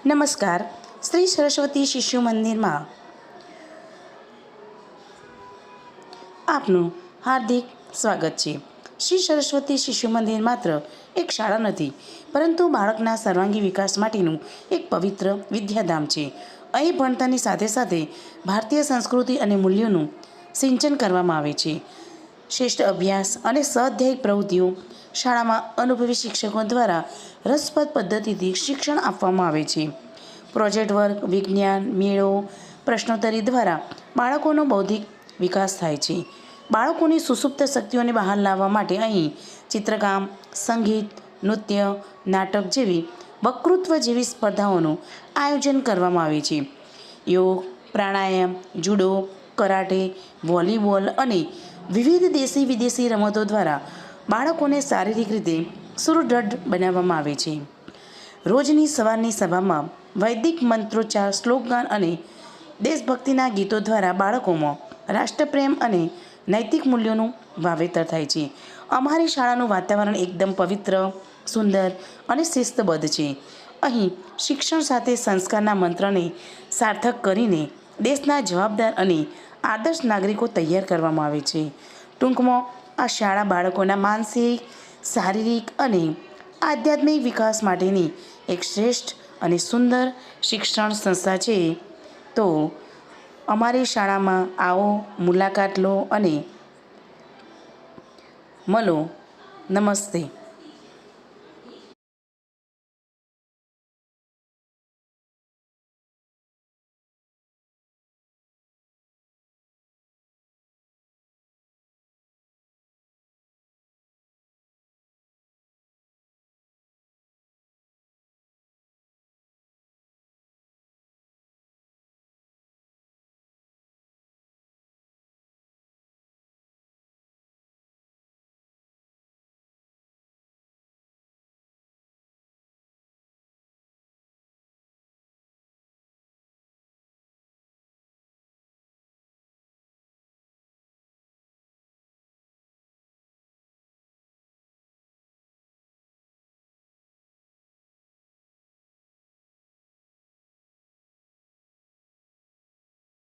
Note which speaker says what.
Speaker 1: નમસ્કાર. શ્રી સરસ્વતી શિશુ મંદિરમાં આપનું હાર્દિક સ્વાગત છે. શ્રી સરસ્વતી શિશુ મંદિર માત્ર એક શાળા નથી, પરંતુ બાળકના સર્વાંગી વિકાસ માટેનું એક પવિત્ર વિદ્યાધામ છે. અહીં ભણતરની સાથે સાથે ભારતીય સંસ્કૃતિ અને મૂલ્યોનું સિંચન કરવામાં આવે છે. શ્રેષ્ઠ અભ્યાસ અને સ્વાધ્યાયિક પ્રવૃત્તિઓ શાળામાં અનુભવી શિક્ષકો દ્વારા રસપ્રદ પદ્ધતિથી શિક્ષણ આપવામાં આવે છે. પ્રોજેક્ટ વર્ક, વિજ્ઞાન મેળો, પ્રશ્નોત્તરી દ્વારા બાળકોનો બૌદ્ધિક વિકાસ થાય છે. બાળકોની સુસુપ્ત શક્તિઓને બહાર લાવવા માટે અહીં ચિત્રકામ, સંગીત, નૃત્ય, નાટક જેવી વક્તૃત્વ જેવી સ્પર્ધાઓનું આયોજન કરવામાં આવે છે. યોગ, પ્રાણાયામ, જુડો, કરાટે, વોલીબોલ અને વિવિધ દેશી વિદેશી રમતો દ્વારા બાળકોને શારીરિક રીતે સુદૃઢ બનાવવામાં આવે છે. રોજની સવારની સભામાં વૈદિક મંત્રોચ્ચાર, શ્લોકગાન અને દેશભક્તિના ગીતો દ્વારા બાળકોમાં રાષ્ટ્રપ્રેમ અને નૈતિક મૂલ્યોનું વાવેતર થાય છે. અમારી શાળાનું વાતાવરણ એકદમ પવિત્ર, સુંદર અને શિસ્તબદ્ધ છે. અહીં શિક્ષણ સાથે સંસ્કારના મંત્રને સાર્થક કરીને દેશના જવાબદાર અને આદર્શ નાગરિકો તૈયાર કરવામાં આવે છે. ટૂંકમાં, આ શાળા બાળકોના માનસિક, શારીરિક અને આધ્યાત્મિક વિકાસ માટેની એક શ્રેષ્ઠ અને સુંદર શિક્ષણ સંસ્થા છે. તો અમારી શાળામાં આવો, મુલાકાત લો અને મળો. નમસ્તે.